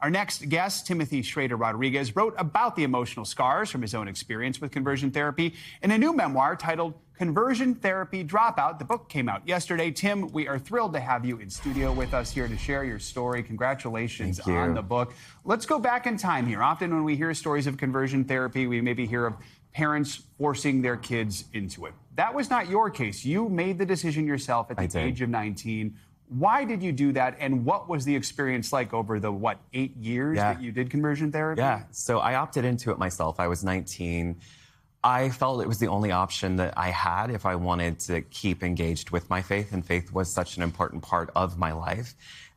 Our next guest, Timothy Schraeder Rodriguez, wrote about the emotional scars from his own experience with conversion therapy in a new memoir titled Conversion Therapy Dropout. The book came out yesterday. Tim, we are thrilled to have you in studio with us here to share your story. Congratulations on the book. Let's go back in time here. Often when we hear stories of conversion therapy, we maybe hear of parents forcing their kids into it. That was not your case. You made the decision yourself at the age of 19. Why did you do that, and what was the experience like over the, 8 years that you did conversion therapy? Yeah, so I opted into it myself. I was 19. I felt it was the only option that I had if I wanted to keep engaged with my faith, and faith was such an important part of my life.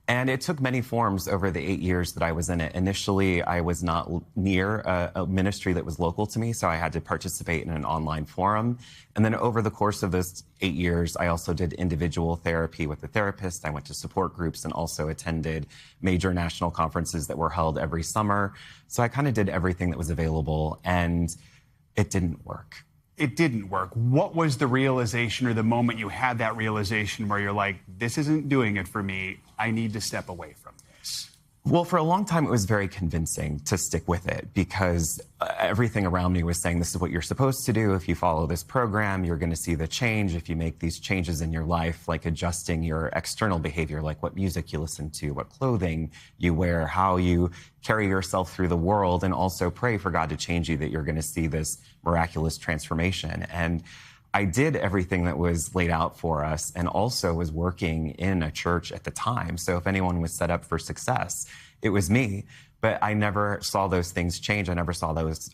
And it took many forms over the 8 years that I was in it. Initially, I was not near a ministry that was local to me, so I had to participate in an online forum. And then over the course of those 8 years, I also did individual therapy with a therapist. I went to support groups and also attended major national conferences that were held every summer. So I kind of did everything that was available, and it didn't work. It didn't work. What was the realization, or the moment you had that realization where you're like, this isn't doing it for me, I need to step away from this? Well, for a long time, it was very convincing to stick with it because everything around me was saying, this is what you're supposed to do. If you follow this program, you're going to see the change. If you make these changes in your life, like adjusting your external behavior, like what music you listen to, what clothing you wear, how you carry yourself through the world, and also pray for God to change you, that you're going to see this miraculous transformation. And I did everything that was laid out for us, and also was working in a church at the time. So if anyone was set up for success, it was me. But I never saw those things change. I never saw those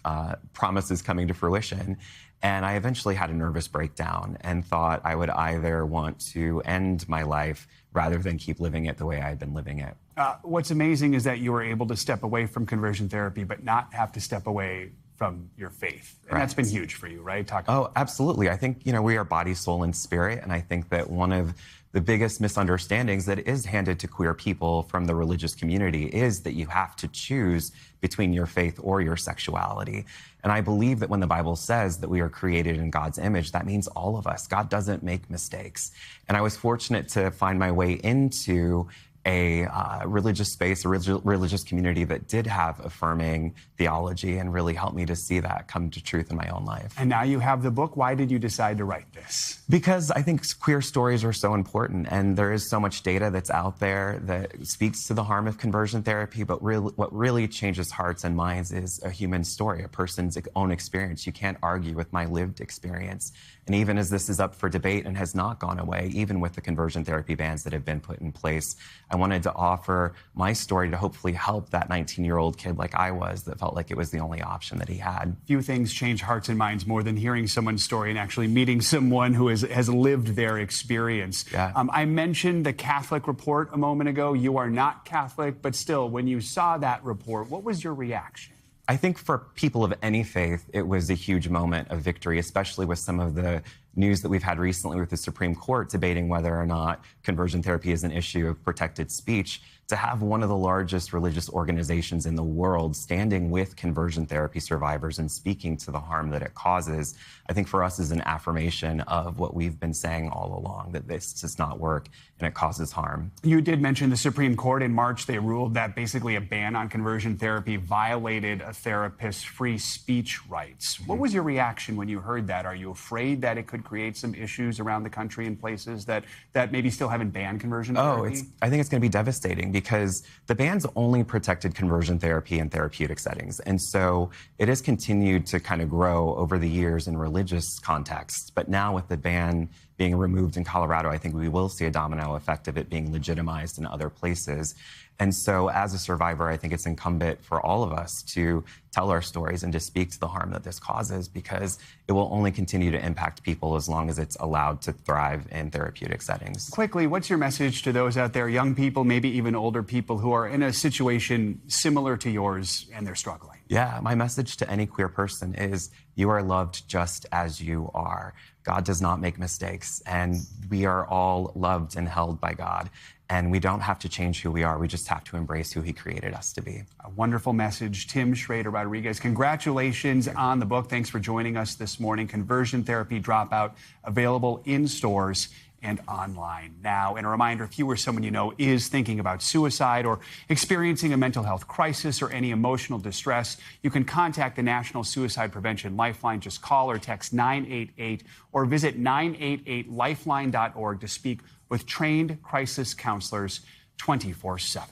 promises coming to fruition. And I eventually had a nervous breakdown and thought I would either want to end my life rather than keep living it the way I had been living it. What's amazing is that you were able to step away from conversion therapy, but not have to step away from your faith. And that's been huge for you, right? Absolutely. I think, we are body, soul, and spirit. And I think that one of the biggest misunderstandings that is handed to queer people from the religious community is that you have to choose between your faith or your sexuality. And I believe that when the Bible says that we are created in God's image, that means all of us. God doesn't make mistakes. And I was fortunate to find my way into a religious space, a religious community that did have affirming theology and really helped me to see that come to truth in my own life. And now you have the book. Why did you decide to write this? Because I think queer stories are so important, and there is so much data that's out there that speaks to the harm of conversion therapy, but what really changes hearts and minds is a human story, a person's own experience. You can't argue with my lived experience. And even as this is up for debate and has not gone away, even with the conversion therapy bans that have been put in place, I wanted to offer my story to hopefully help that 19-year-old kid like I was that felt like it was the only option that he had. Few things change hearts and minds more than hearing someone's story and actually meeting someone who has lived their experience. Yeah. I mentioned the Catholic report a moment ago. You are not Catholic, but still, when you saw that report, what was your reaction? I think for people of any faith, it was a huge moment of victory, especially with some of the news that we've had recently with the Supreme Court debating whether or not conversion therapy is an issue of protected speech. To have one of the largest religious organizations in the world standing with conversion therapy survivors and speaking to the harm that it causes, I think for us is an affirmation of what we've been saying all along, that this does not work and it causes harm. You did mention the Supreme Court. In March, they ruled that basically a ban on conversion therapy violated a therapist's free speech rights. What was your reaction when you heard that? Are you afraid that it could create some issues around the country in places that maybe still haven't banned conversion therapy? I think it's going to be devastating because the bans only protected conversion therapy in therapeutic settings. And so it has continued to kind of grow over the years in religious contexts. But now with the ban being removed in Colorado, I think we will see a domino effect of it being legitimized in other places. And so as a survivor, I think it's incumbent for all of us to tell our stories and to speak to the harm that this causes, because it will only continue to impact people as long as it's allowed to thrive in therapeutic settings. Quickly, what's your message to those out there, young people, maybe even older people who are in a situation similar to yours and they're struggling? Yeah, my message to any queer person is you are loved just as you are. God does not make mistakes, and we are all loved and held by God. And we don't have to change who we are. We just have to embrace who he created us to be. A wonderful message. Tim Schraeder Rodriguez, congratulations on the book. Thanks for joining us this morning. Conversion Therapy Dropout, available in stores and online now. And a reminder, if you or someone you know is thinking about suicide or experiencing a mental health crisis or any emotional distress, you can contact the National Suicide Prevention Lifeline. Just call or text 988 or visit 988lifeline.org to speak with trained crisis counselors 24/7.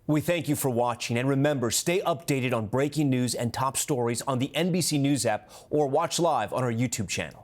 We thank you for watching, and remember, stay updated on breaking news and top stories on the NBC News app or watch live on our YouTube channel.